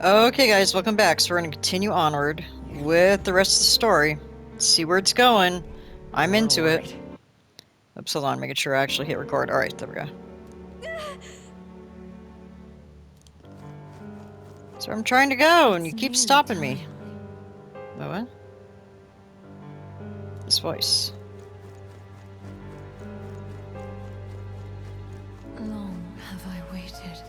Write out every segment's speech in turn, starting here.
Okay, guys, welcome back. So we're going to continue onward with the rest of the story. See where it's going. I'm into it. Oops, hold on, making sure I actually hit record. Alright, there we go. So I'm trying to go, and you keep stopping me. Oh, what? This voice. Long have I waited.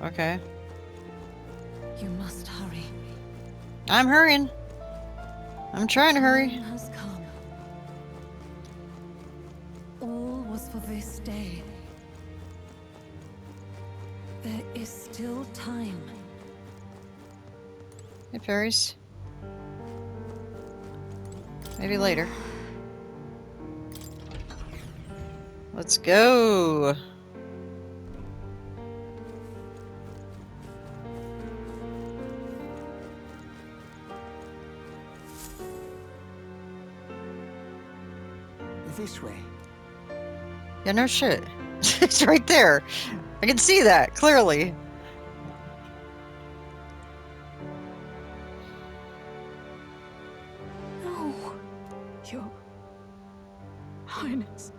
Okay. You must hurry. I'm hurrying. I'm trying to hurry. Time has come. All was for this day. There is still time. Hey, fairies. Maybe later. Let's go. This way. Yeah, no shit. It's right there. I can see that, clearly. No. Your Highness.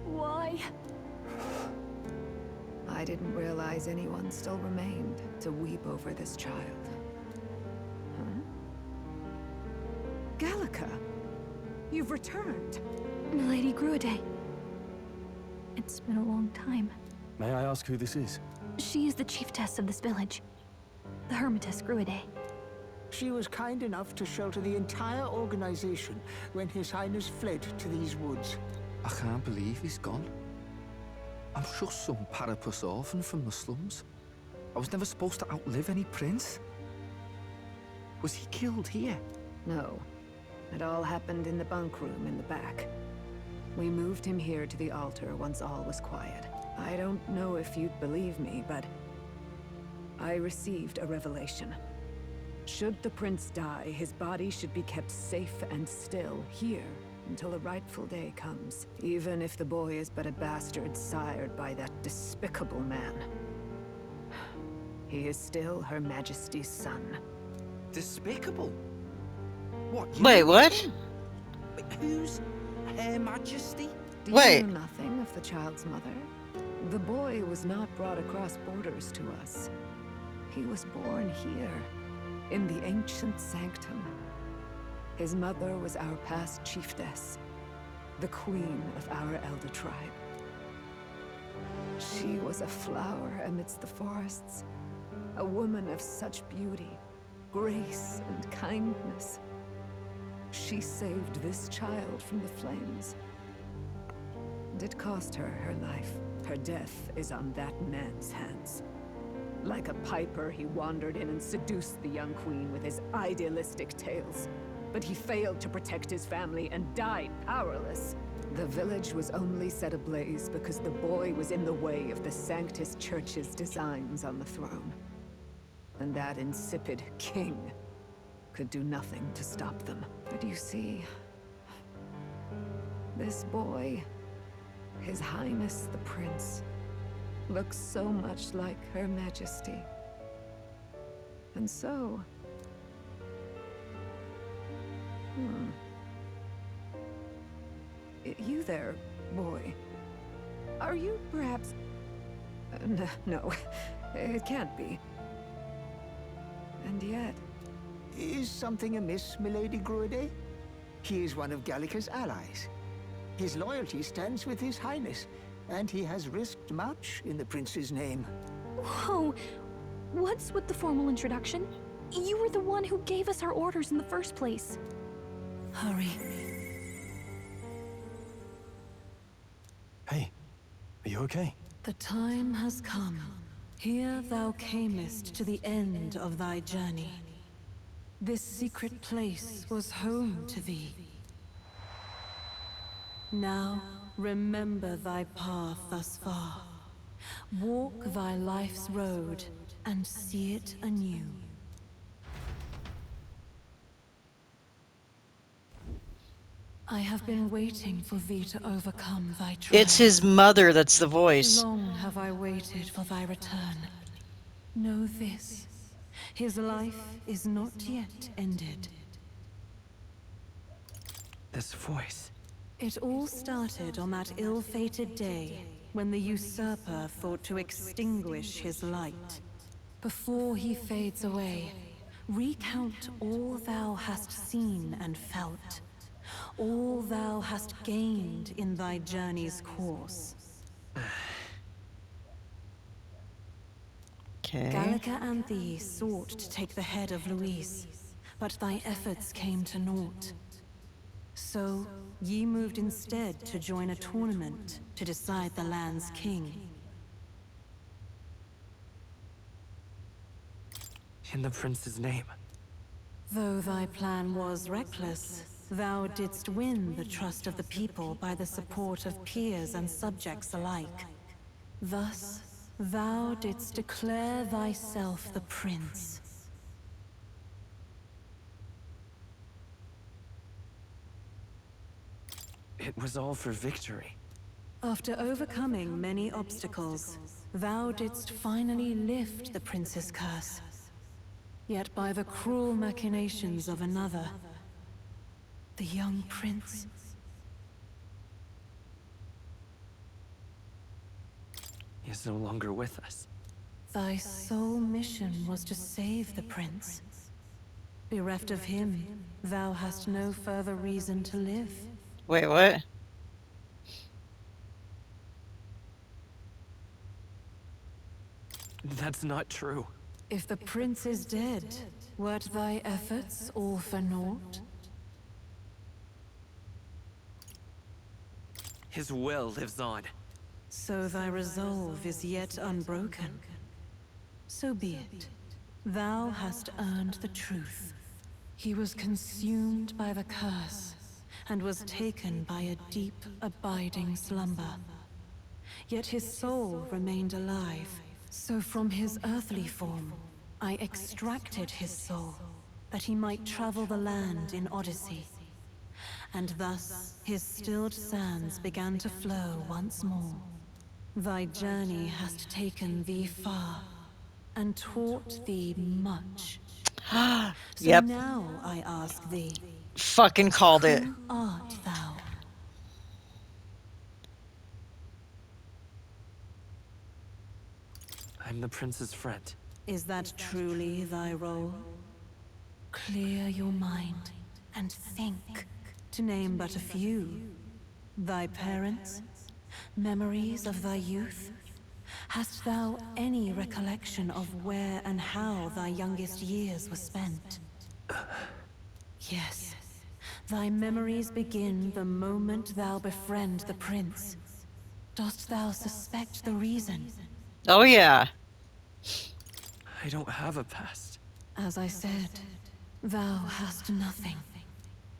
Why? I didn't realize anyone still remained to weep over this child. Huh? Gallica, you've returned. Milady Gruiday. It's been a long time. May I ask who this is? She is the chiefess of this village. The Hermitess Gruiday. She was kind enough to shelter the entire organization when His Highness fled to these woods. I can't believe he's gone. I'm just some parapus orphan from the slums. I was never supposed to outlive any prince. Was he killed here? No. It all happened in the bunk room in the back. We moved him here to the altar once all was quiet. I don't know if you'd believe me, but I received a revelation. Should the prince die, his body should be kept safe and still here until a rightful day comes, even if the boy is but a bastard sired by that despicable man. He is still Her Majesty's son. Despicable? What? Wait, what? Wait, who's Her Majesty? Do Wait. you know nothing of the child's mother? The boy was not brought across borders to us. He was born here, in the ancient sanctum. His mother was our past chiefess, the queen of our elder tribe. She was a flower amidst the forests, a woman of such beauty, grace, and kindness. She saved this child from the flames. And it cost her her life. Her death is on that man's hands. Like a piper, he wandered in and seduced the young queen with his idealistic tales. But he failed to protect his family and died powerless. The village was only set ablaze because the boy was in the way of the Sanctus Church's designs on the throne. And that insipid king could do nothing to stop them. But you see, this boy, His Highness the Prince, looks so much like Her Majesty. And so... You there, boy. Are you perhaps... no, it can't be. And yet... Is something amiss, Milady Gruiday? He is one of Gallica's allies. His loyalty stands with His Highness, and he has risked much in the prince's name. Whoa! What's with the formal introduction? You were the one who gave us our orders in the first place. Hurry. Hey, are you okay? The time has come. Here thou camest to the end of thy journey. This secret place was home to thee. Now remember thy path thus far. Walk thy life's road and see it anew. I have been waiting for thee to overcome thy trials. It's his mother that's the voice. Long have I waited for thy return. Know this, his life is not yet ended. This voice. It all started on that ill-fated day when the usurper thought to extinguish his light. Before he fades away, recount all thou hast seen and felt, all thou hast gained in thy journey's course. Okay. Gallica and thee sought to take the head of Luis, but thy efforts came to naught. So, ye moved instead to join a tournament to decide the land's king. In the prince's name. Though thy plan was reckless, thou didst win the trust of the people by the support of peers and subjects alike. Thus, thou didst declare thyself the prince. It was all for victory. After overcoming many obstacles, thou didst finally lift the prince's curse. Yet by the cruel machinations of another, the young prince... He is no longer with us. Thy sole mission was to save the prince. Bereft of him, thou hast no further reason to live. Wait, what? That's not true. If the prince is dead, wert thy efforts all for naught? His will lives on. So thy resolve is yet unbroken. So be it. Thou hast earned the truth. He was consumed by the curse, and was taken by a deep, abiding slumber. Yet his soul remained alive, so from his earthly form, I extracted his soul, that he might travel the land in Odyssey. And thus, his stilled sands began to flow once more. Thy journey hast taken thee far, and taught thee much. So Yep. now I ask thee, Fucking called it. who art thou? I'm the prince's friend. Is that truly thy role? Clear your mind and think, to name but a few. Thy parents? Memories of thy youth? Hast thou any recollection of where and how thy youngest years were spent? Yes. Thy memories begin the moment thou befriend the prince. Dost thou suspect the reason? Oh yeah. I don't have a past. As I said, thou hast nothing.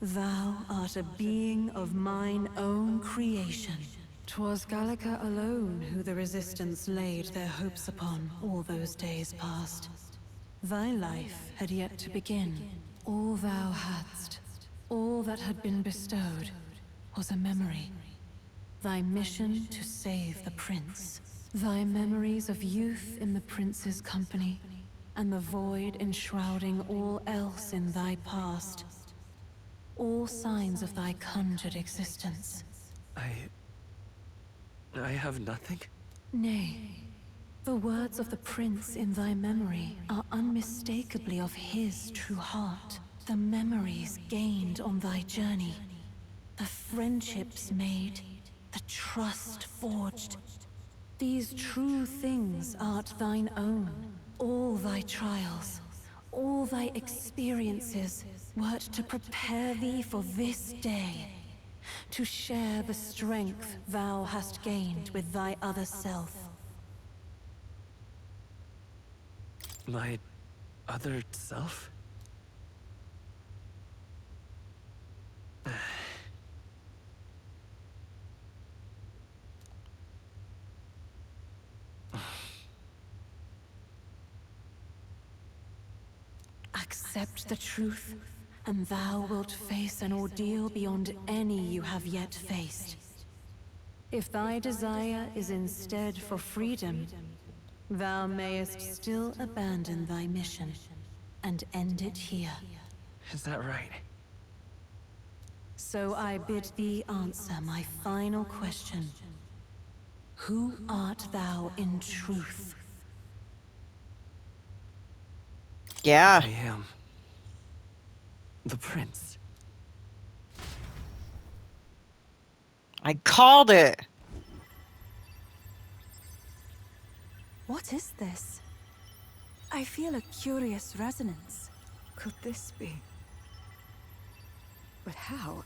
Thou art a being of mine own creation. 'Twas Gallica alone who the Resistance laid their hopes upon all those days past. Thy life had yet to begin. All thou hadst, all that had been bestowed, was a memory. Thy mission to save the prince. Thy memories of youth in the prince's company, and the void enshrouding all else in thy past. All signs of thy conjured existence. I have nothing? Nay, the words of the prince in thy memory are unmistakably of his true heart. The memories gained on thy journey, the friendships made, the trust forged. These true things art thine own. All thy trials, all thy experiences, wert to prepare thee for this day. To share the strength thou hast gained with thy other self. My... 'other self'? Accept the truth, and thou wilt face an ordeal beyond any you have yet faced. If thy desire is instead for freedom, thou mayest still abandon thy mission and end it here. Is that right? So I bid thee answer my final question. Who art thou in truth? Yeah. I am the prince. I called it. What is this? I feel a curious resonance. Could this be? But how?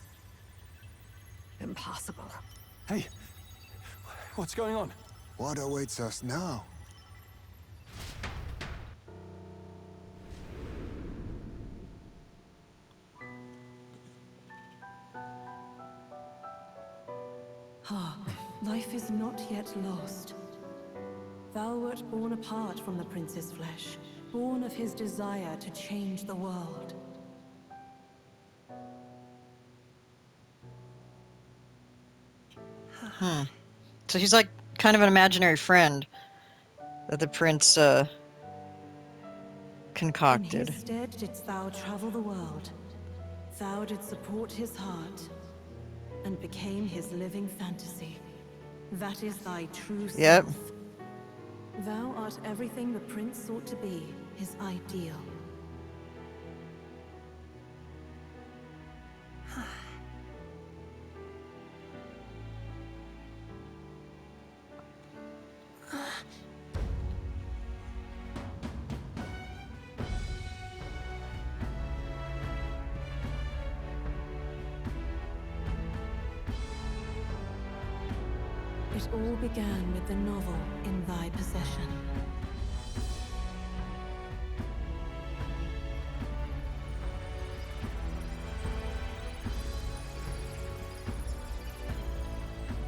Impossible. Hey, what's going on? What awaits us now? Hark, life is not yet lost. Thou wert born apart from the prince's flesh, born of his desire to change the world. So he's like kind of an imaginary friend that the prince concocted. In his stead didst thou travel the world. Thou didst support his heart, and became his living fantasy. That is thy true Yep. self. Thou art everything the prince sought to be, his ideal. It all began with the novel in thy possession.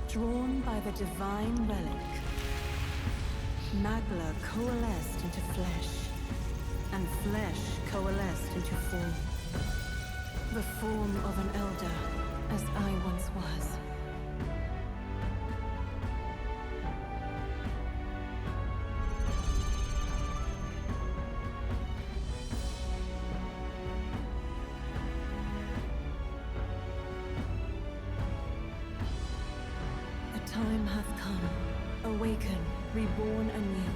Drawn by the divine relic, Magla coalesced into flesh, and flesh coalesced into form. The form of an elder, as I once was. Time hath come. Awaken, reborn anew.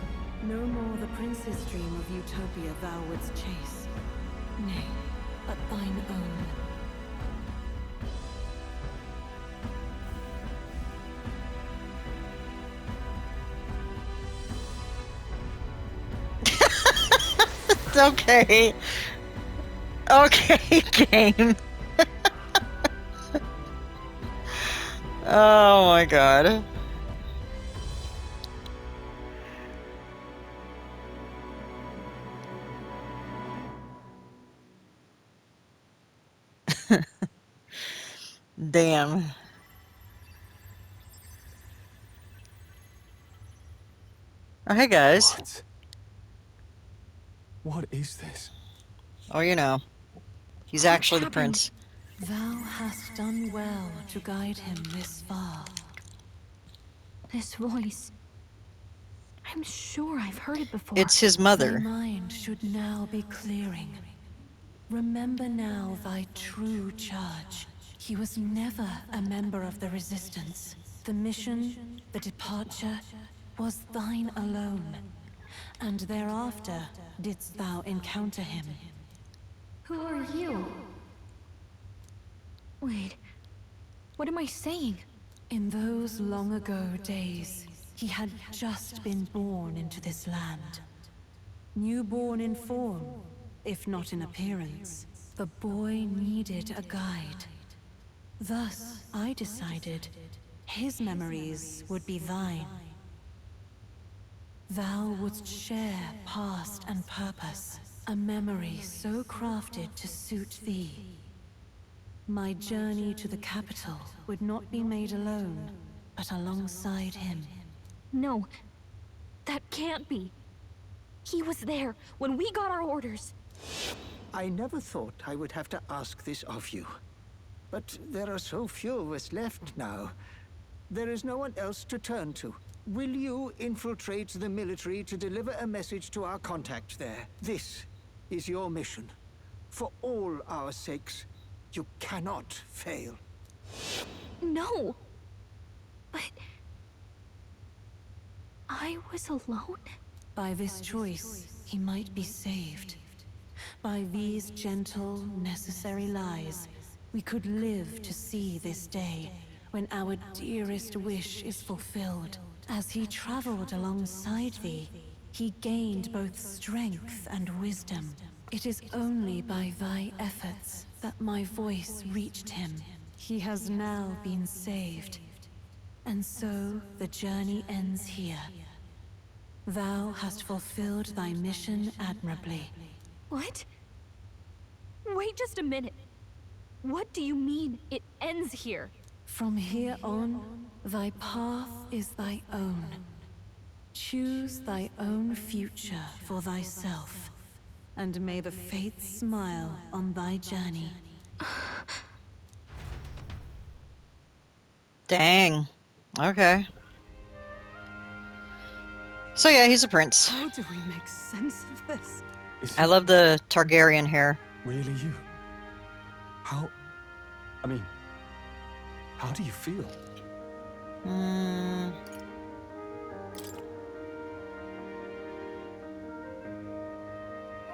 No more the prince's dream of utopia thou wouldst chase. Nay, but thine own. Okay. Okay, game. Oh my god. Damn. Oh, hey guys. What is this? Oh, you know. He's actually the prince. Thou hast done well to guide him this far. This voice. I'm sure I've heard it before. It's his Thy mother. mind should now be clearing. Remember now thy true charge. He was never a member of the Resistance. The mission, the departure, was thine alone. And thereafter didst thou encounter him. Who are you? Wait. What am I saying? In those long ago days, he had just been born into this land. Newborn in form, if not in appearance, the boy needed a guide. Thus, I decided his memories would be thine. Thou wouldst share past and purpose, a memory so crafted to suit thee. My journey to the capital would not be made alone, but alongside him. No. That can't be. He was there when we got our orders. I never thought I would have to ask this of you. But there are so few of us left now. There is no one else to turn to. Will you infiltrate the military to deliver a message to our contact there? This is your mission. For all our sakes, you cannot fail. No! But... I was alone? By this choice, he might be saved. By these gentle, necessary lies, we could live to see this day, when our dearest wish is fulfilled. As he traveled alongside thee, he gained both strength and wisdom. It is only by thy efforts that my voice reached him. He has now been saved. And so the journey ends here. Thou hast fulfilled thy mission admirably. What? Wait just a minute. What do you mean, it ends here? From here on, thy path is thy own. Choose thy own future for thyself, and may the fates smile on thy journey. Dang. Okay. So yeah, he's a prince. How do we make sense of this? I love the Targaryen hair. Really you? How... I mean... How do you feel?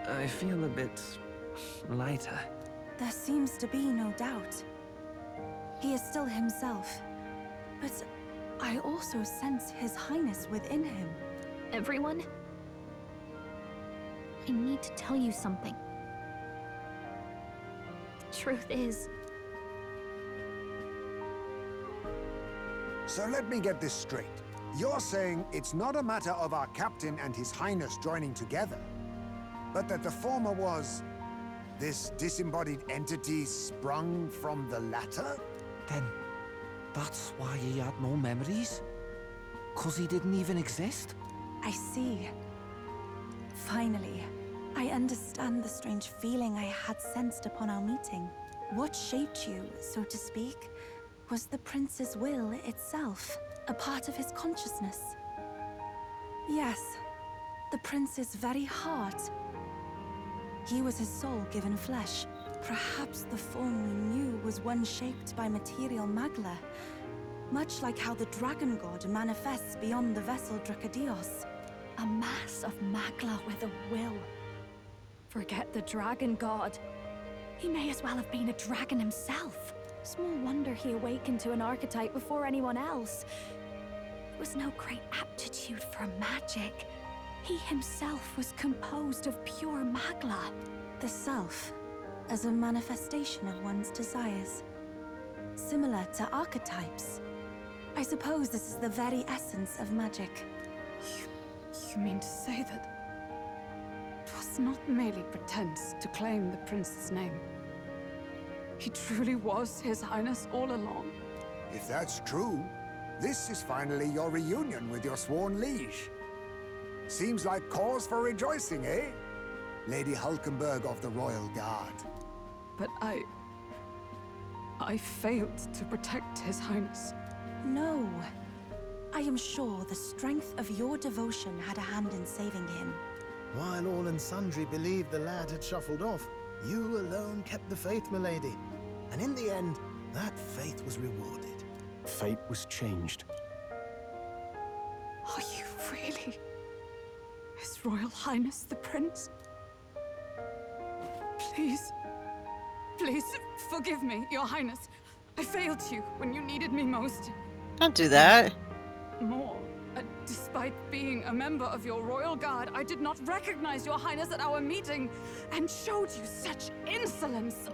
I feel a bit... lighter. There seems to be no doubt. He is still himself. But I also sense His Highness within him. Everyone? I need to tell you something. The truth is... So let me get this straight. You're saying it's not a matter of our captain and His Highness joining together, but that the former was... this disembodied entity sprung from the latter? Then, that's why he had no memories? 'Cause he didn't even exist? I see. Finally, I understand the strange feeling I had sensed upon our meeting. What shaped you, so to speak, was the prince's will itself, a part of his consciousness. Yes, the prince's very heart. He was his soul given flesh. Perhaps the form we knew was one shaped by material magla, much like how the dragon god manifests beyond the vessel Dracadios. A mass of magla with a will. Forget the dragon god. He may as well have been a dragon himself. Small wonder he awakened to an archetype before anyone else. It was no great aptitude for magic. He himself was composed of pure magla. The self, as a manifestation of one's desires. Similar to archetypes. I suppose this is the very essence of magic. You mean to say that... it was not merely pretense to claim the prince's name? He truly was His Highness all along? If that's true, this is finally your reunion with your sworn liege. Seems like cause for rejoicing, eh? Lady Hulkenberg of the Royal Guard. But I failed to protect His Highness. No. I am sure the strength of your devotion had a hand in saving him. While all and sundry believed the lad had shuffled off, you alone kept the faith, milady. And in the end, that faith was rewarded. Fate was changed. Are you really His Royal Highness the Prince? Please, please, forgive me, Your Highness. I failed you when you needed me most. Don't do that. More. Despite being a member of your royal guard, I did not recognize Your Highness at our meeting and showed you such insolence.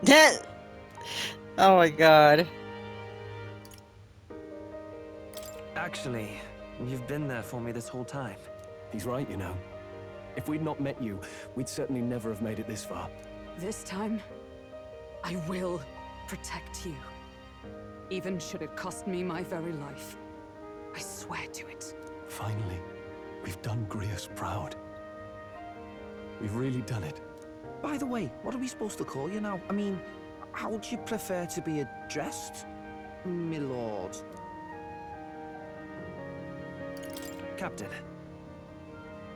Oh my god. Actually, you've been there for me this whole time. He's right, you know. If we'd not met you, we'd certainly never have made it this far. This time, I will protect you. Even should it cost me my very life. I swear to it. Finally, we've done Grius proud. We've really done it. By the way, what are we supposed to call you now? I mean, how would you prefer to be addressed, my lord? Captain.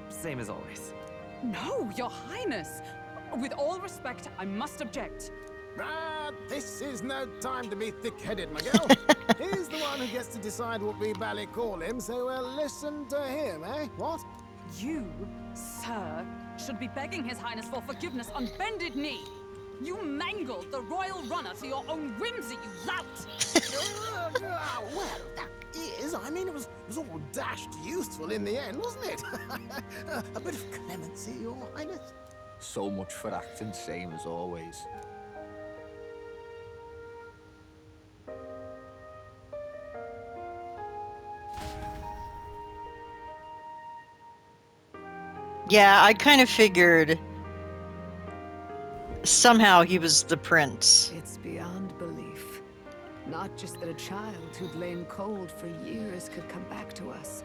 Same as always. No, Your Highness! With all respect, I must object. Ah, this is no time to be thick-headed, my girl. He's the one who gets to decide what we bally call him, so we'll listen to him, eh? What? You, sir, should be begging His Highness for forgiveness on bended knee. You mangled the royal runner to your own whimsy, you lout! Well, that is, I mean, it was all dashed useful in the end, wasn't it? A bit of clemency, Your Highness. So much for acting same as always. Yeah, I kind of figured somehow he was the prince. It's beyond belief. Not just that a child who'd lain cold for years could come back to us,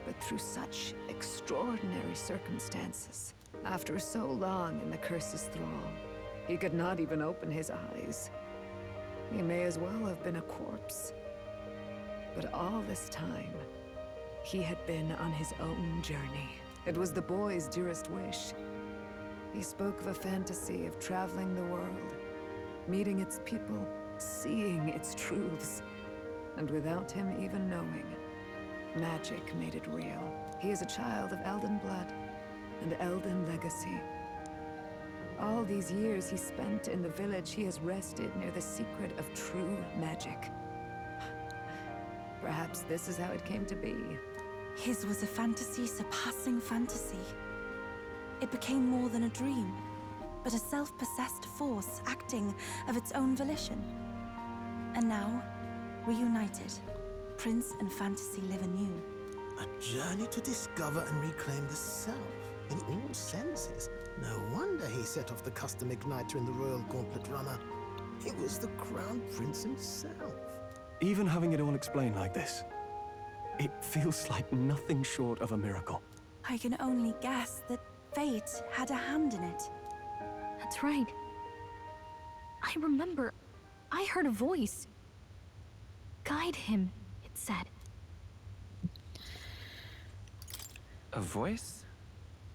but through such extraordinary circumstances. After so long in the curse's thrall, he could not even open his eyes. He may as well have been a corpse. But all this time, he had been on his own journey. It was the boy's dearest wish. He spoke of a fantasy of traveling the world, meeting its people, seeing its truths. And without him even knowing, magic made it real. He is a child of Elden blood and Elden legacy. All these years he spent in the village, he has rested near the secret of true magic. Perhaps this is how it came to be. His was a fantasy surpassing fantasy. It became more than a dream, but a self-possessed force acting of its own volition. And now, reunited, Prince and Fantasy live anew. A journey to discover and reclaim the self, in all senses. No wonder he set off the custom igniter in the Royal Gauntlet Runner. It was the Crown Prince himself. Even having it all explained like this, it feels like nothing short of a miracle. I can only guess that fate had a hand in it. That's right. I remember, I heard a voice. Guide him, it said. A voice?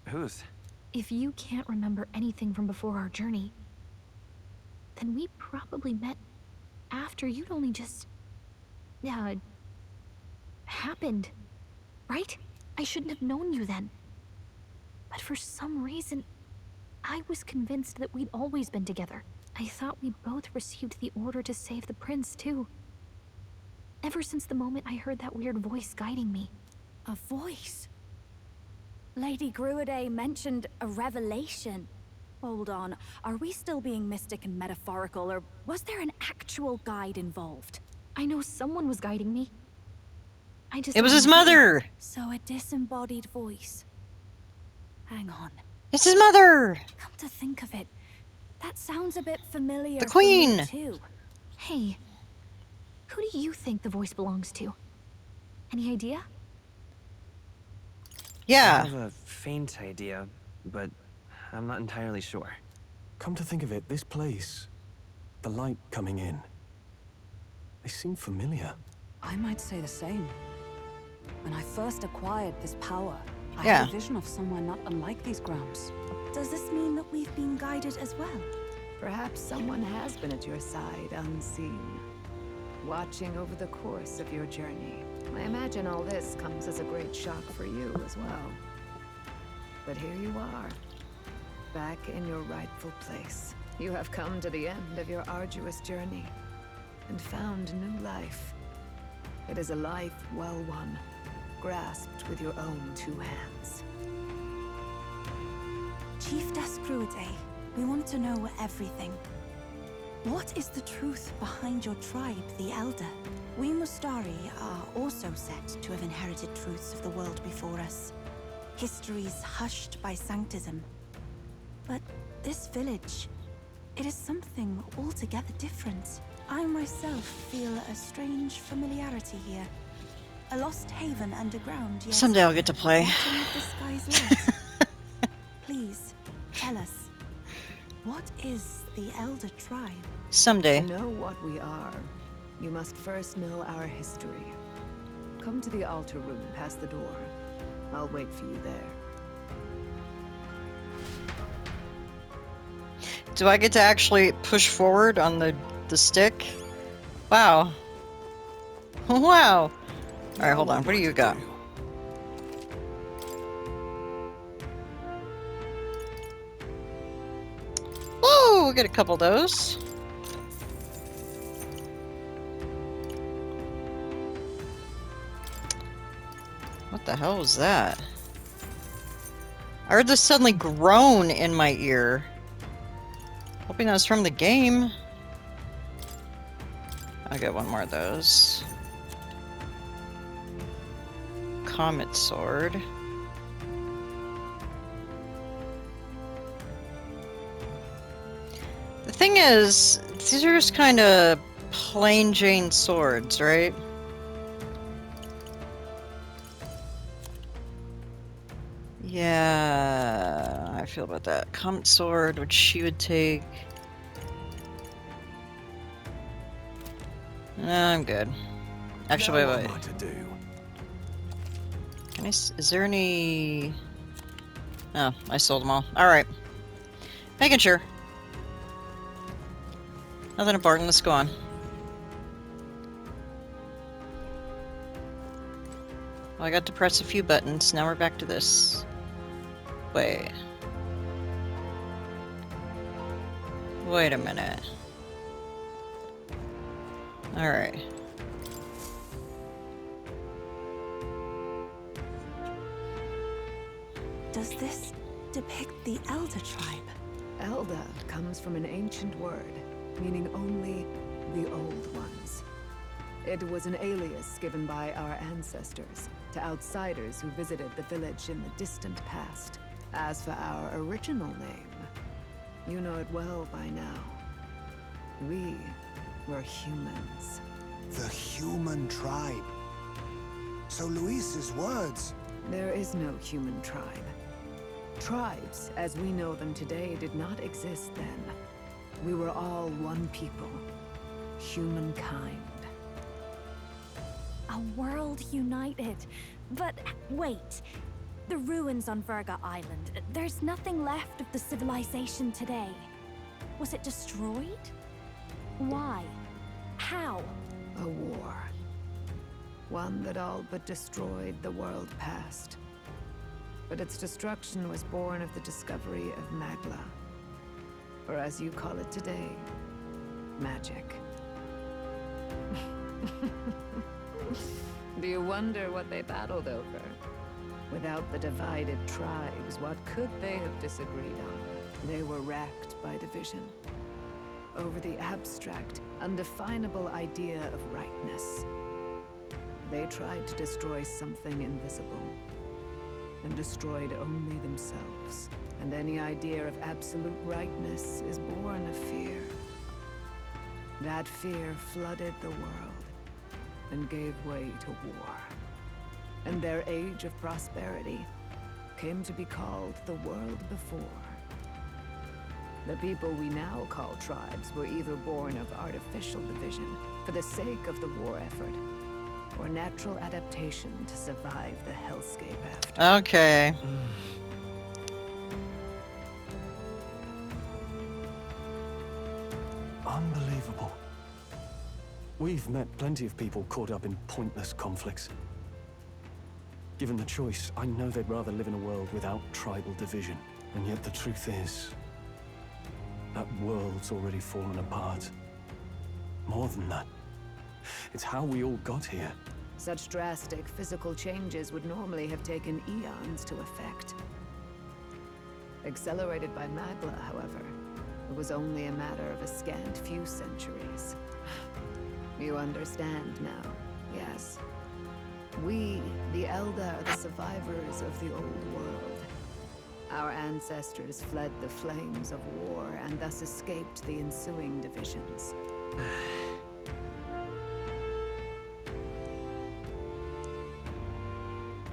Whose? If you can't remember anything from before our journey, then we probably met after you'd only just... happened, right? I shouldn't have known you then. But for some reason, I was convinced that we'd always been together. I thought we'd both received the order to save the prince, too. Ever since the moment I heard that weird voice guiding me. A voice? Lady Gruaday mentioned a revelation. Hold on, are we still being mystic and metaphorical, or was there an actual guide involved? I know someone was guiding me. It was his mother! So a disembodied voice. Hang on. It's his mother! Come to think of it, that sounds a bit familiar. The Queen! For me too. Hey, who do you think the voice belongs to? Any idea? Yeah. I have a faint idea, but I'm not entirely sure. Come to think of it, this place, the light coming in, they seem familiar. I might say the same. When I first acquired this power, I Yeah. had a vision of somewhere not unlike these grounds. Does this mean that we've been guided as well? Perhaps someone has been at your side unseen, watching over the course of your journey. I imagine all this comes as a great shock for you as well. But here you are, back in your rightful place. You have come to the end of your arduous journey and found new life. It is a life well won, grasped with your own two hands. Chiefess Gruaday, we want to know everything. What is the truth behind your tribe, the Elder? We Mustari are also said to have inherited truths of the world before us. Histories hushed by sanctism. But this village, it is something altogether different. I myself feel a strange familiarity here. A lost haven underground, yes. Someday I'll get to play. Watching with the sky's light. Please, tell us. What is the Elder Tribe? Someday. To know what we are, you must first know our history. Come to the altar room past the door. I'll wait for you there. Do I get to actually push forward on the stick? Wow. Wow. Alright, hold on. What do you got? Whoa, we'll get a couple of those. What the hell was that? I heard this suddenly groan in my ear. Hoping that was from the game. I'll get one more of those. Comet sword. The thing is, these are just kind of plain Jane swords, right? Yeah, I feel about that. Comet sword, which she would take. No, I'm good. Actually, wait. Can I? Is there any? Oh, I sold them all. All right. Making sure. Nothing important. Let's go on. Well, I got to press a few buttons. Now we're back to this. Wait. Wait a minute. Alright. Does this depict the Elder Tribe? Elder comes from an ancient word, meaning only the old ones. It was an alias given by our ancestors to outsiders who visited the village in the distant past. As for our original name, you know it well by now. We were humans. The human tribe. So Luis's words... There is no human tribe. Tribes, as we know them today, did not exist then. We were all one people. Humankind. A world united. But wait. The ruins on Virga Island. There's nothing left of the civilization today. Was it destroyed? Why? How? A war. One that all but destroyed the world past. But its destruction was born of the discovery of Magla. Or as you call it today, magic. Do you wonder what they battled over? Without the divided tribes, what could they have disagreed on? They were racked by division. Over the abstract, undefinable idea of rightness. They tried to destroy something invisible, and destroyed only themselves. And any idea of absolute rightness is born of fear. That fear flooded the world, and gave way to war. And their age of prosperity came to be called the world before. The people we now call tribes were either born of artificial division for the sake of the war effort, or natural adaptation to survive the hellscape after. Okay. Unbelievable. We've met plenty of people caught up in pointless conflicts. Given the choice, I know they'd rather live in a world without tribal division. And yet the truth is, that world's already fallen apart. More than that, it's how we all got here. Such drastic physical changes would normally have taken eons to effect. Accelerated by Magla, however, it was only a matter of a scant few centuries. You understand now, yes? We, the Elder, are the survivors of the old world. Our ancestors fled the flames of war and thus escaped the ensuing divisions.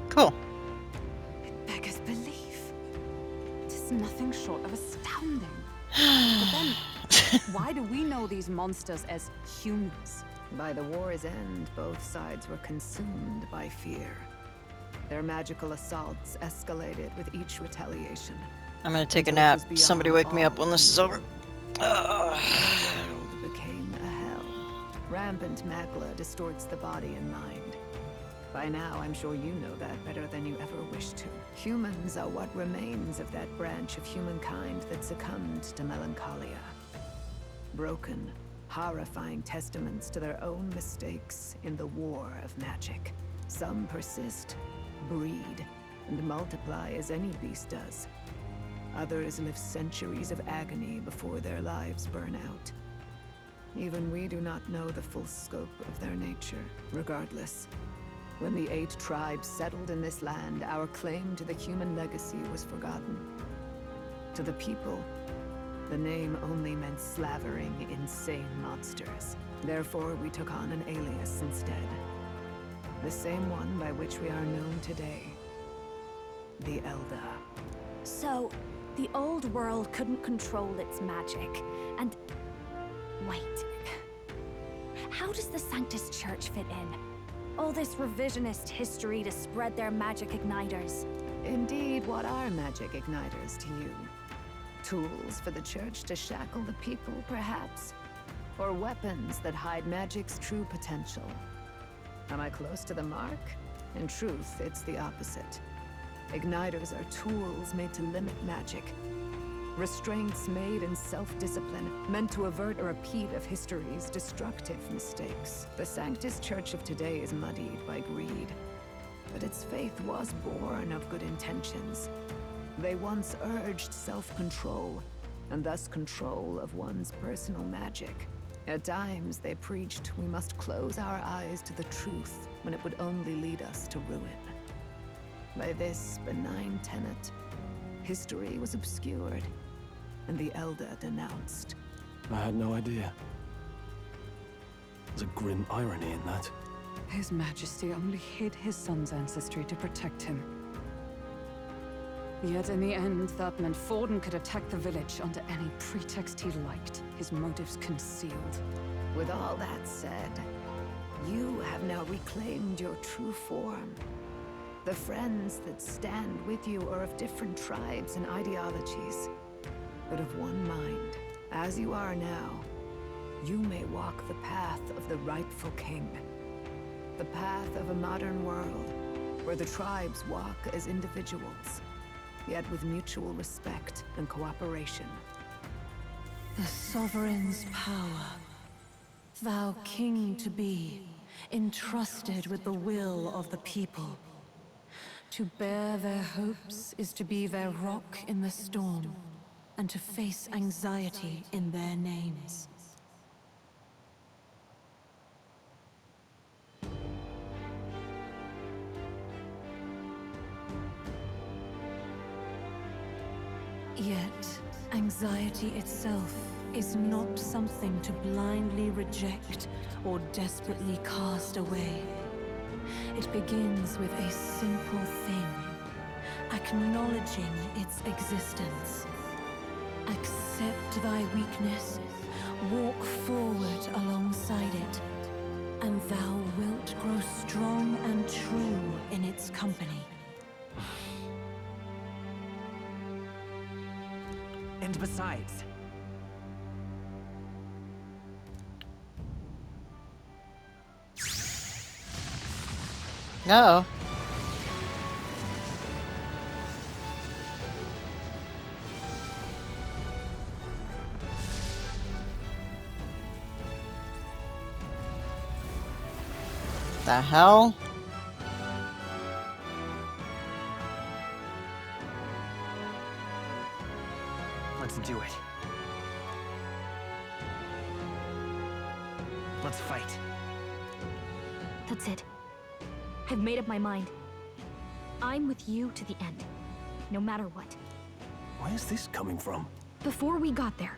Cool. It beggars belief. It is nothing short of astounding. But then, why do we know these monsters as humans? By the war's end, both sides were consumed by fear. Their magical assaults escalated with each retaliation. I'm gonna take a nap. Somebody wake me up when this is over. The world became a hell. Rampant magla distorts the body and mind. By now, I'm sure you know that better than you ever wished to. Humans are what remains of that branch of humankind that succumbed to melancholia. Broken, horrifying testaments to their own mistakes in the war of magic. Some persist, breed, and multiply as any beast does. Others live centuries of agony before their lives burn out. Even we do not know the full scope of their nature. Regardless, when the 8 tribes settled in this land, our claim to the human legacy was forgotten. To the people, the name only meant slavering insane monsters. Therefore, we took on an alias instead. The same one by which we are known today. The Elder. So, the old world couldn't control its magic, and... Wait. How does the Sanctus Church fit in? All this revisionist history to spread their magic igniters. Indeed, what are magic igniters to you? Tools for the Church to shackle the people, perhaps? Or weapons that hide magic's true potential? Am I close to the mark? In truth, it's the opposite. Igniters are tools made to limit magic. Restraints made in self-discipline, meant to avert a repeat of history's destructive mistakes. The Sanctus Church of today is muddied by greed. But its faith was born of good intentions. They once urged self-control, and thus control of one's personal magic. At times, they preached we must close our eyes to the truth when it would only lead us to ruin. By this benign tenet, history was obscured, and the Elder denounced. I had no idea. There's a grim irony in that. His Majesty only hid his son's ancestry to protect him. Yet in the end, that meant Forden could attack the village under any pretext he liked, his motives concealed. With all that said, you have now reclaimed your true form. The friends that stand with you are of different tribes and ideologies, but of one mind. As you are now, you may walk the path of the rightful king. The path of a modern world, where the tribes walk as individuals, yet with mutual respect and cooperation. The sovereign's power, thou king to be, entrusted with the will of the people. To bear their hopes is to be their rock in the storm, and to face anxiety in their names. Yet, anxiety itself is not something to blindly reject or desperately cast away. It begins with a simple thing, acknowledging its existence. Accept thy weakness, walk forward alongside it, and thou wilt grow strong and true in its company. And besides... No. The hell? Let's do it. Let's fight. That's it. I've made up my mind. I'm with you to the end, no matter what. Where's this coming from? Before we got there,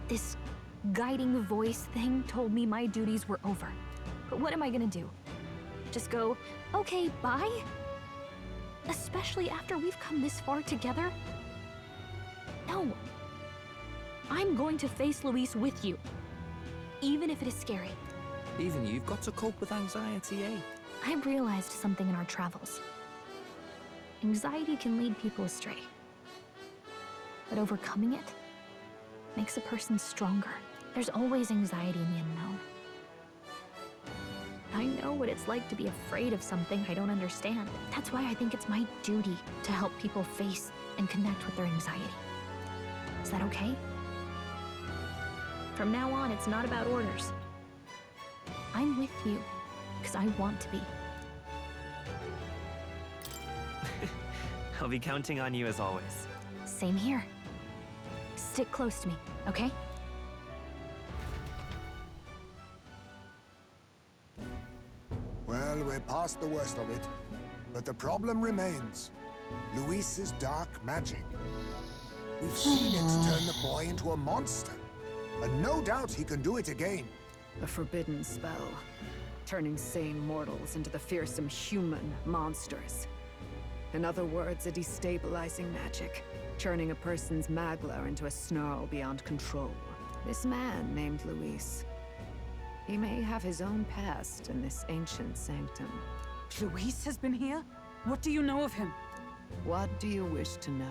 this guiding voice thing told me my duties were over. But what am I gonna do? Just go, okay, bye? Especially after we've come this far together? No. I'm going to face Luis with you, even if it is scary. Even you've got to cope with anxiety, eh? I've realized something in our travels. Anxiety can lead people astray. But overcoming it makes a person stronger. There's always anxiety in the unknown. I know what it's like to be afraid of something I don't understand. That's why I think it's my duty to help people face and connect with their anxiety. Is that okay? From now on, it's not about orders. I'm with you, because I want to be. I'll be counting on you as always. Same here. Stick close to me, okay? Well, we're past the worst of it. But the problem remains. Luis's dark magic. We've seen it turn the boy into a monster. And no doubt he can do it again. A forbidden spell, turning sane mortals into the fearsome human monsters. In other words, a destabilizing magic, turning a person's magla into a snarl beyond control. This man named Luis, he may have his own past in this ancient sanctum. Luis has been here? What do you know of him? What do you wish to know?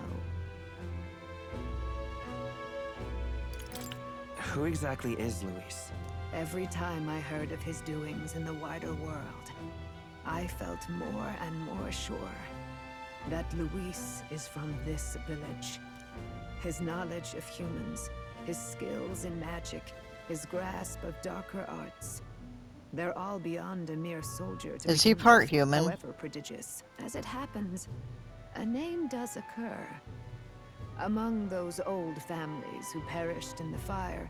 Who exactly is Luis? Every time I heard of his doings in the wider world, I felt more and more sure that Luis is from this village. His knowledge of humans, his skills in magic, his grasp of darker arts, they're all beyond a mere soldier to Is he begin part with, human? however prodigious. As it happens, a name does occur. Among those old families who perished in the fire,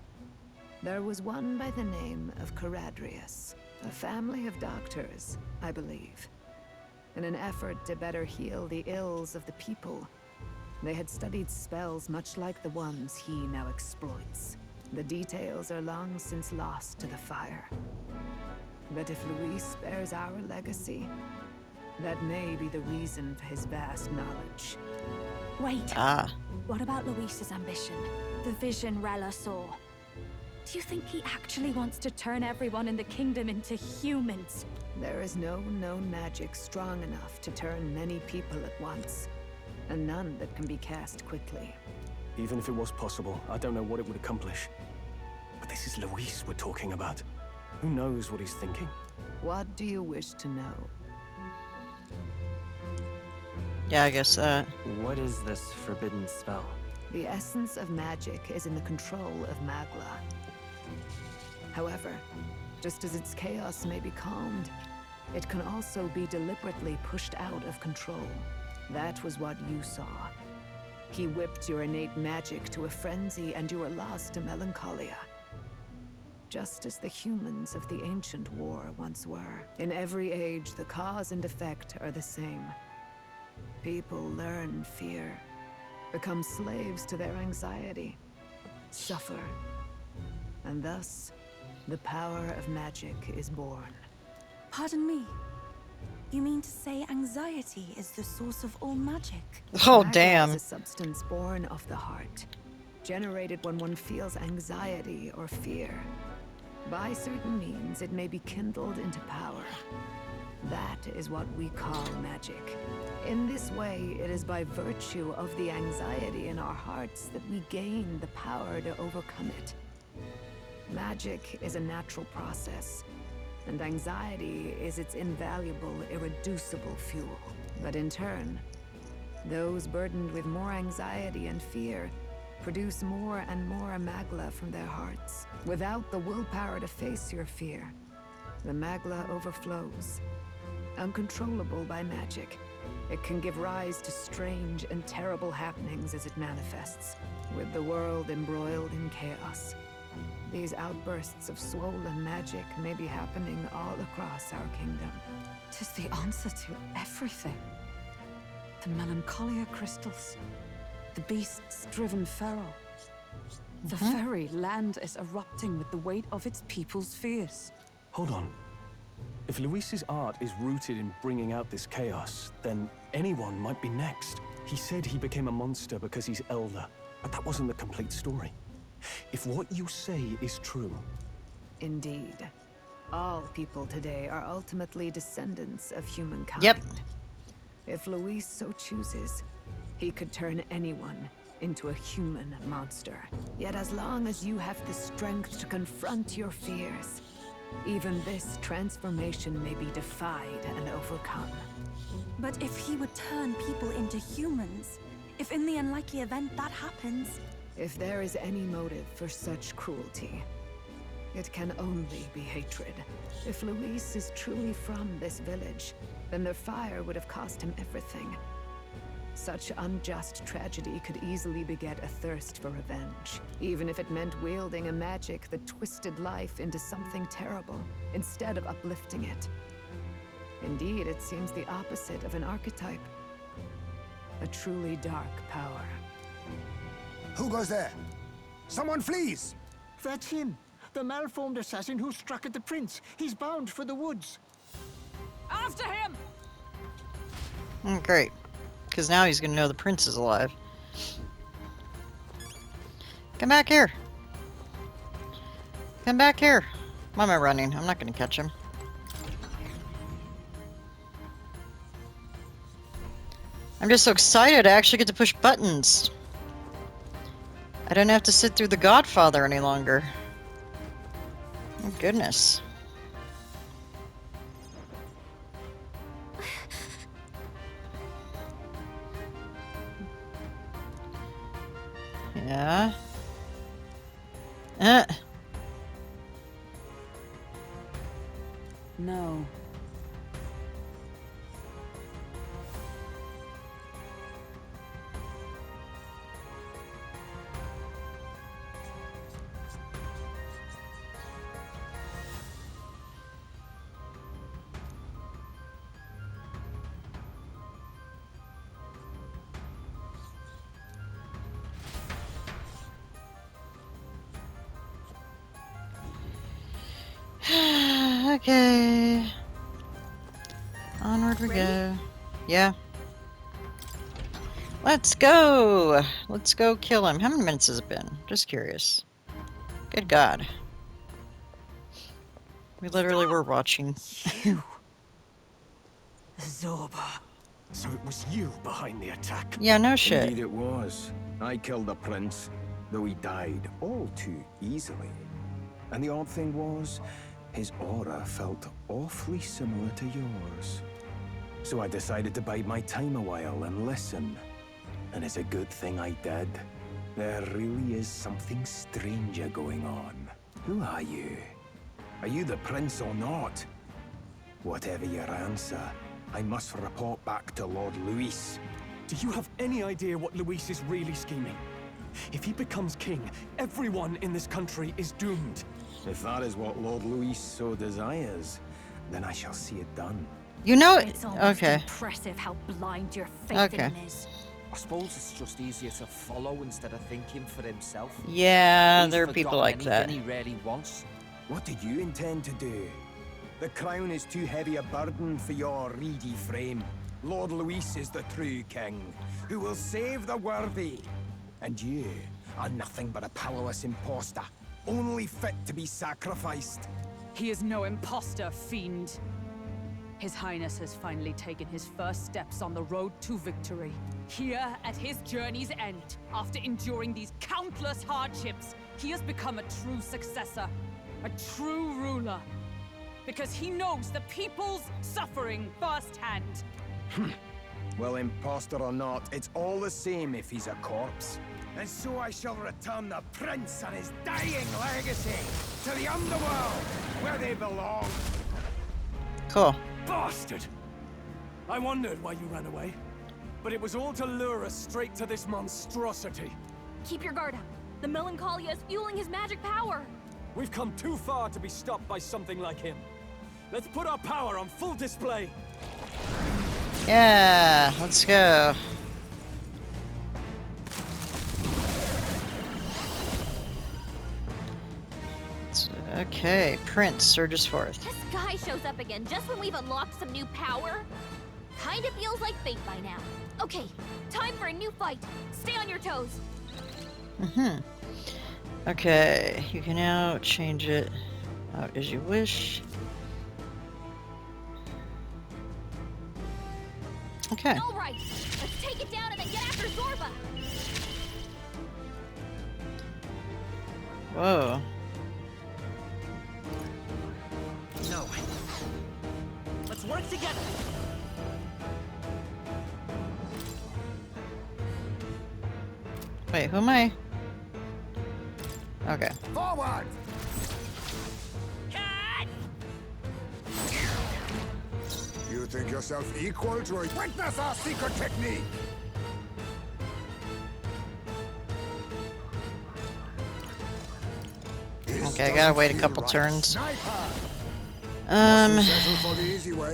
there was one by the name of Caradrius, a family of doctors, I believe. In an effort to better heal the ills of the people, they had studied spells much like the ones he now exploits. The details are long since lost to the fire. But if Luis bears our legacy, that may be the reason for his vast knowledge. Wait. What about Luis's ambition? The vision Rella saw? Do you think he actually wants to turn everyone in the kingdom into humans? There is no known magic strong enough to turn many people at once, and none that can be cast quickly. Even if it was possible, I don't know what it would accomplish. But this is Luis we're talking about. Who knows what he's thinking? What do you wish to know? Yeah, I guess that. What is this forbidden spell? The essence of magic is in the control of Magla. However, just as its chaos may be calmed, it can also be deliberately pushed out of control. That was what you saw. He whipped your innate magic to a frenzy and you were lost to melancholia. Just as the humans of the ancient war once were. In every age, the cause and effect are the same. People learn fear, become slaves to their anxiety, suffer, and thus, the power of magic is born. Pardon me. You mean to say anxiety is the source of all magic? Oh, Magla damn. is a substance born of the heart, generated when one feels anxiety or fear. By certain means, it may be kindled into power. That is what we call magic. In this way, it is by virtue of the anxiety in our hearts that we gain the power to overcome it. Magic is a natural process, and anxiety is its invaluable, irreducible fuel. But in turn, those burdened with more anxiety and fear produce more and more Magla from their hearts. Without the willpower to face your fear, the Magla overflows. Uncontrollable by magic, it can give rise to strange and terrible happenings as it manifests, with the world embroiled in chaos. These outbursts of swollen magic may be happening all across our kingdom. 'Tis the answer to everything. The melancholia crystals, the beasts driven feral. The very land is erupting with the weight of its people's fears. Hold on. If Luis's art is rooted in bringing out this chaos, then anyone might be next. He said he became a monster because he's elder, but that wasn't the complete story. If what you say is true... Indeed. All people today are ultimately descendants of humankind. Yep. If Luis so chooses, he could turn anyone into a human monster. Yet as long as you have the strength to confront your fears, even this transformation may be defied and overcome. But if he would turn people into humans, if in the unlikely event that happens... If there is any motive for such cruelty, it can only be hatred. If Luis is truly from this village, then their fire would have cost him everything. Such unjust tragedy could easily beget a thirst for revenge, even if it meant wielding a magic that twisted life into something terrible, instead of uplifting it. Indeed, it seems the opposite of an archetype. A truly dark power. Who goes there? Someone flees! That's him. The malformed assassin who struck at the prince. He's bound for the woods. After him! Great. Because now he's going to know the prince is alive. Come back here. Come back here. Why am I running? I'm not going to catch him. I'm just so excited I actually get to push buttons. I don't have to sit through The Godfather any longer. Oh, goodness. Yeah. No. Okay. Onward we go. Yeah. Let's go! Let's go kill him. How many minutes has it been? Just curious. Good God. We literally were watching. You! Zorba. So it was you behind the attack? Yeah, no shit. Indeed it was. I killed the prince, though he died all too easily. And the odd thing was, his aura felt awfully similar to yours. So I decided to bide my time a while and listen. And it's a good thing I did. There really is something stranger going on. Who are you? Are you the prince or not? Whatever your answer, I must report back to Lord Luis. Do you have any idea what Luis is really scheming? If he becomes king, everyone in this country is doomed. If that is what Lord Luis so desires, then I shall see it done. You know, It's almost okay. impressive how blind your faith Okay. in him is. I suppose it's just easier to follow instead of thinking for himself. Yeah, He's there are people forgotten like that. anything he really wants. What do you intend to do? The crown is too heavy a burden for your reedy frame. Lord Luis is the true king, who will save the worthy. And you are nothing but a powerless imposter, only fit to be sacrificed. He is no imposter, fiend. His Highness has finally taken his first steps on the road to victory. Here, at his journey's end, after enduring these countless hardships, he has become a true successor, a true ruler. Because he knows the people's suffering firsthand. Well, imposter or not, it's all the same if he's a corpse. And so I shall return the prince and his dying legacy to the underworld, where they belong. Cool. Bastard! I wondered why you ran away, but it was all to lure us straight to this monstrosity. Keep your guard up. The Melancholia is fueling his magic power. We've come too far to be stopped by something like him. Let's put our power on full display. Yeah, let's go. Okay, Prince surges forth. This guy shows up again just when we've unlocked some new power. Kinda feels like fate by now. Okay, time for a new fight. Stay on your toes. Okay, you can now change it out as you wish. Okay. All right, let's take it down and then get after Zorba. Whoa. No. Let's work together. Wait, who am I? Okay. Forward! You think yourself equal to a witness our secret technique? Okay, I gotta wait a couple turns. Settle for the easy way.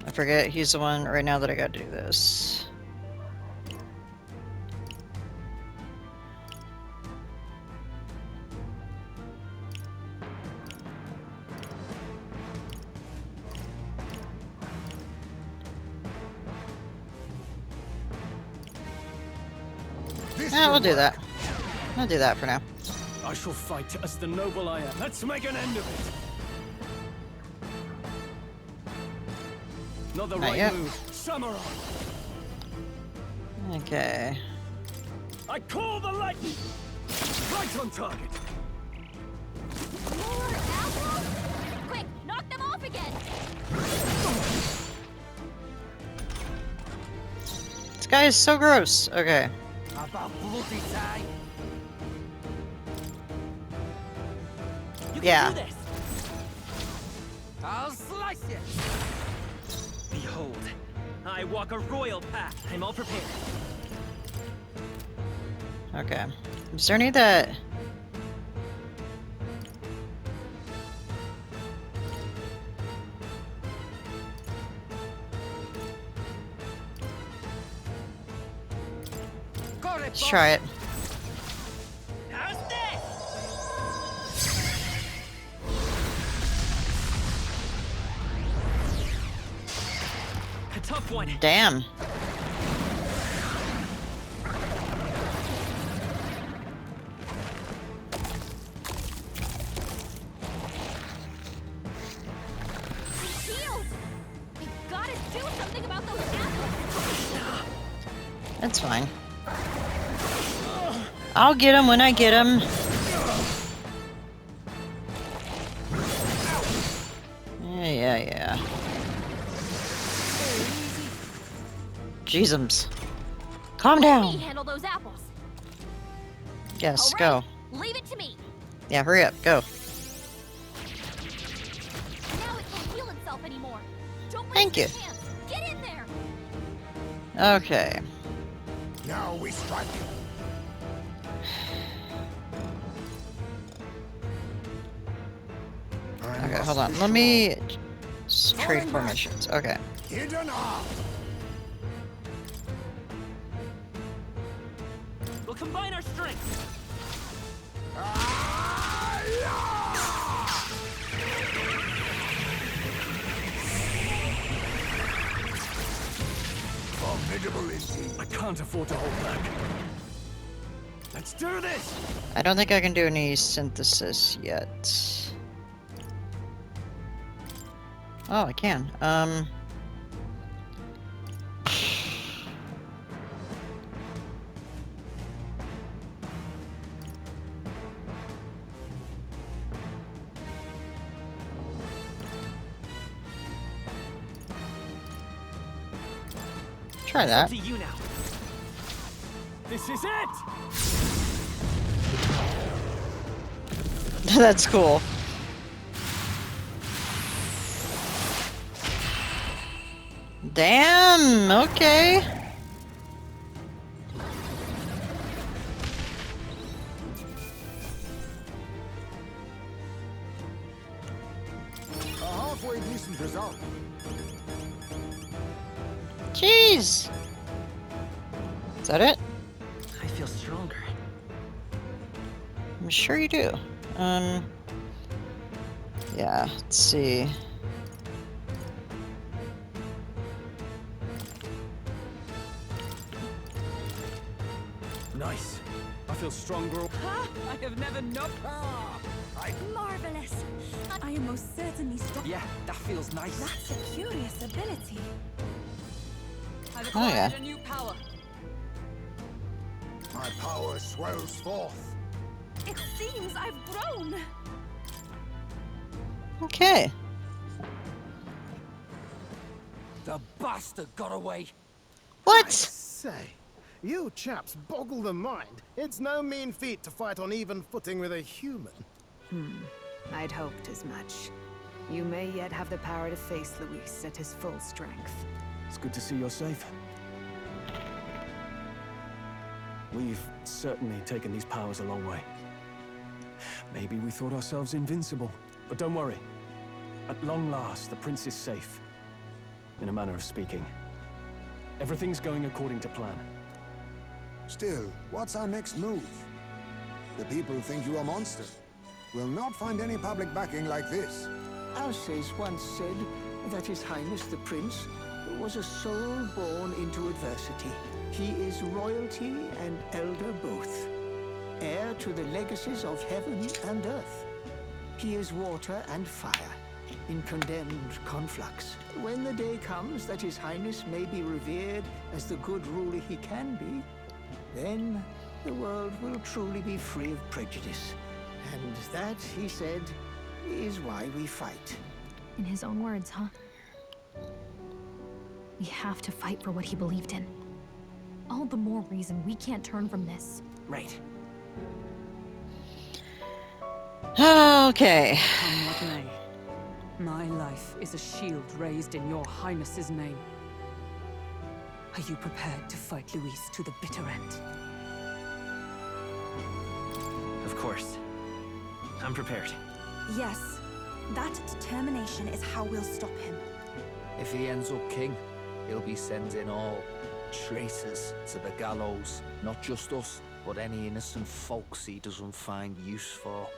I forget he's the one right now that I gotta do this. We'll do that. I'll do that for now. I shall fight as the noble I am. Let's make an end of it. Not the Not right yet. move. Samurai. Okay. I call the lightning. Right on target. More apples? Quick, knock them off again. This guy is so gross. Okay. About bloody time. You can Yeah. do this. I'll slice it. Behold, I walk a royal path. I'm all prepared. Okay. Is there any that... Let's try it. How's this? A tough one. Damn. Shield! We gotta do something about those apples. That's fine. I'll get him when I get him. Yeah. Jeezums. Calm Let down. me handle those apples. Yes, All go. right, leave it to me. Yeah, hurry up. Go. Now it can't heal itself anymore. Don't waste Thank the you. chance. Get in there. Okay. Now we strike. Okay, hold on. Let me just trade formations. Okay. Hidden arm. We'll combine our strength. Formidable indeed. I can't afford to hold back. Let's do this. I don't think I can do any synthesis yet. Oh, I can. Try that. To you now. This is it. That's cool. Damn, okay. A halfway decent result. Jeez. Is that it? I feel stronger. I'm sure you do. Yeah, let's see. Nice. I feel stronger. I have never known. Marvelous. I am most certainly strong. Yeah, that feels nice. That's a curious ability. I've Oh, yeah. acquired a new power. My power swells forth. It seems I've grown. Okay. The bastard got away. What? I say, you chaps boggle the mind. It's no mean feat to fight on even footing with a human. I'd hoped as much. You may yet have the power to face Luis at his full strength. It's good to see you're safe. We've certainly taken these powers a long way. Maybe we thought ourselves invincible, but don't worry. At long last, the prince is safe. In a manner of speaking. Everything's going according to plan. Still, what's our next move? The people think you a monster. We'll not find any public backing like this. Alces once said that His Highness the Prince was a soul born into adversity. He is royalty and elder both, heir to the legacies of heaven and earth. He is water and fire, in condemned conflux. When the day comes that His Highness may be revered as the good ruler he can be, then the world will truly be free of prejudice. And that, he said, is why we fight. In his own words, huh? We have to fight for what he believed in. All the more reason we can't turn from this. Right. Okay. Come what may. My life is a shield raised in your highness's name. Are you prepared to fight Luis to the bitter end? Of course. I'm prepared. Yes, that determination is how we'll stop him. If he ends up king, he'll be sending all traitors to the gallows. Not just us, but any innocent folks he doesn't find use for.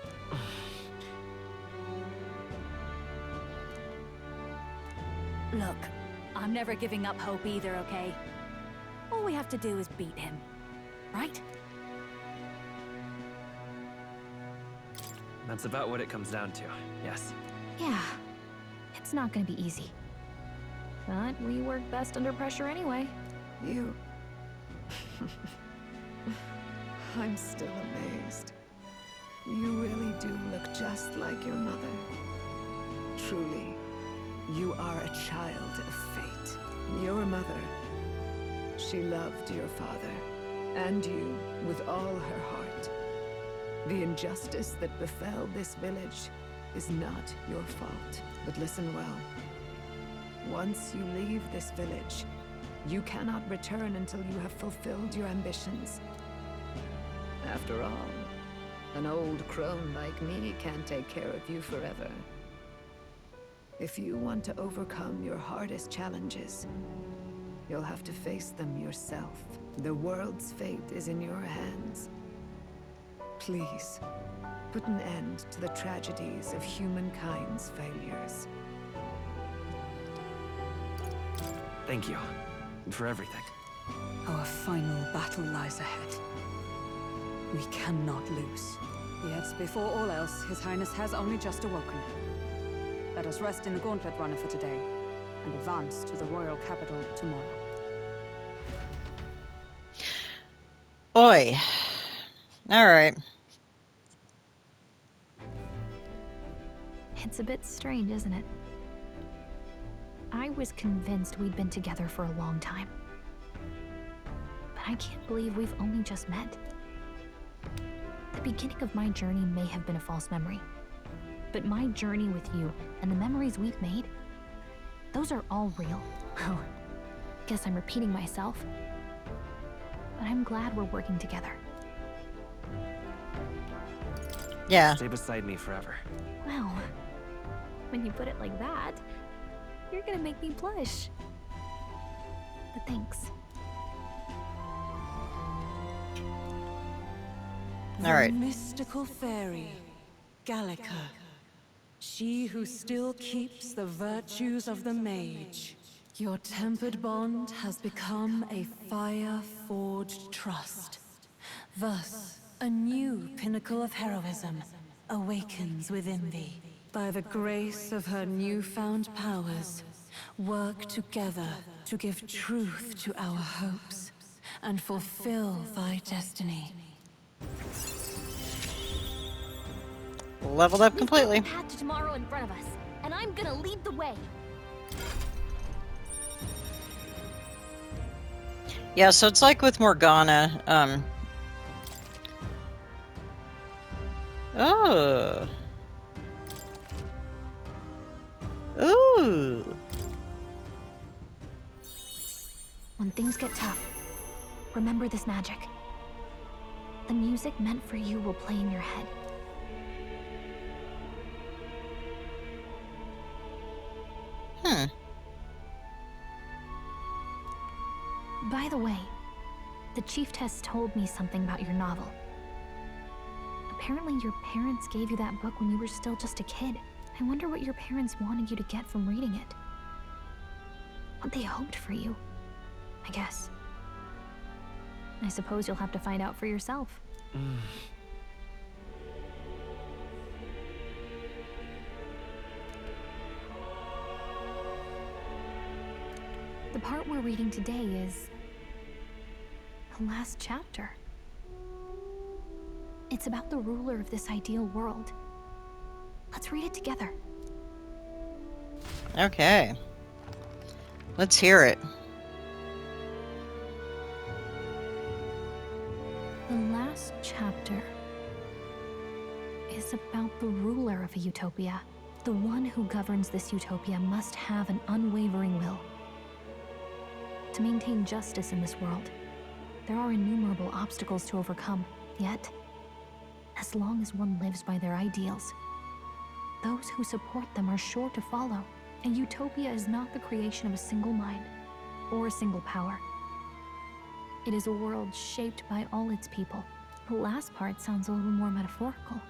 Look, I'm never giving up hope either, okay? All we have to do is beat him, right? That's about what it comes down to, yes. Yeah, it's not gonna be easy. But we work best under pressure anyway. You... I'm still amazed. You really do look just like your mother. Truly, you are a child of fate. Your mother, she loved your father, and you with all her heart. The injustice that befell this village is not your fault. But listen well. Once you leave this village, you cannot return until you have fulfilled your ambitions. After all, an old crone like me can't take care of you forever. If you want to overcome your hardest challenges, you'll have to face them yourself. The world's fate is in your hands. Please, put an end to the tragedies of humankind's failures. Thank you. For everything. Our final battle lies ahead. We cannot lose. Yet, before all else, His Highness has only just awoken. Let us rest in the Gauntlet Runner for today, and advance to the royal capital tomorrow. Oi. Alright. It's a bit strange, isn't it? I was convinced we'd been together for a long time. But I can't believe we've only just met. The beginning of my journey may have been a false memory. But my journey with you and the memories we've made, those are all real. Oh, guess I'm repeating myself. But I'm glad we're working together. Yeah. Stay beside me forever. Well, when you put it like that, you're gonna make me blush. But thanks. All right. The mystical fairy, Gallica. She who still keeps the virtues of the mage. Your tempered bond has become a fire-forged trust. Thus, A new pinnacle of heroism awakens within thee. By the grace of her newfound powers, work together to give truth to our hopes and fulfill thy destiny. Leveled up completely. We've got the path to tomorrow in front of us, and I'm gonna lead the way. Yeah, so it's like with Morgana, oh. Ooh. When things get tough, remember this magic. The music meant for you will play in your head. Hmm. By the way, the chiefess told me something about your novel. Apparently your parents gave you that book when you were still just a kid. I wonder what your parents wanted you to get from reading it. What they hoped for you, I guess. I suppose you'll have to find out for yourself. The part we're reading today is the last chapter. It's about the ruler of this ideal world. Let's read it together. Okay. Let's hear it. The last chapter is about the ruler of a utopia. The one who governs this utopia must have an unwavering will. To maintain justice in this world, there are innumerable obstacles to overcome. Yet, as long as one lives by their ideals, those who support them are sure to follow. A utopia is not the creation of a single mind or a single power. It is a world shaped by all its people. The last part sounds a little more metaphorical.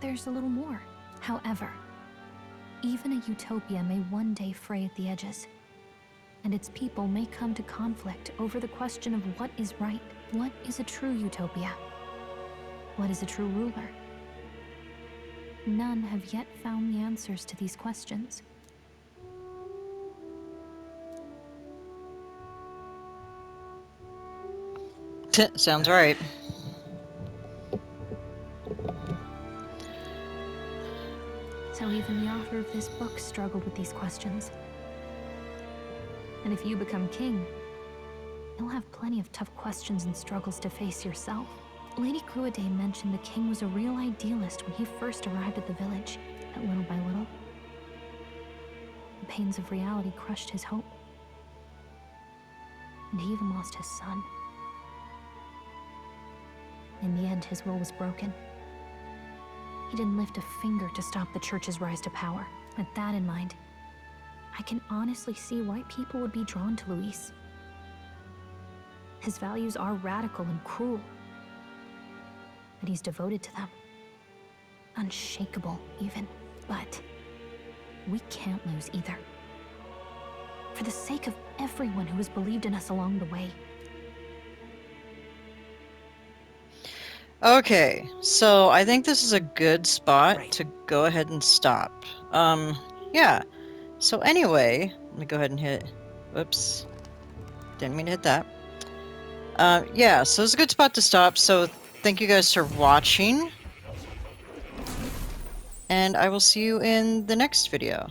There's a little more. However, even a utopia may one day fray at the edges, and its people may come to conflict over the question of what is right. What is a true utopia? What is a true ruler? None have yet found the answers to these questions. Sounds right. So even the author of this book struggled with these questions. And if you become king, you'll have plenty of tough questions and struggles to face yourself. Lady Cruaday mentioned the king was a real idealist when he first arrived at the village, but little by little, the pains of reality crushed his hope. And he even lost his son. In the end, his will was broken. He didn't lift a finger to stop the church's rise to power. With that in mind, I can honestly see why people would be drawn to Luis. His values are radical and cruel, but he's devoted to them. Unshakable, even. But we can't lose either. For the sake of everyone who has believed in us along the way. Okay, so I think this is a good spot to go ahead and stop. Yeah. So anyway, let me go ahead and hit... Whoops. Didn't mean to hit that. Yeah, so it's a good spot to stop, so thank you guys for watching. And I will see you in the next video.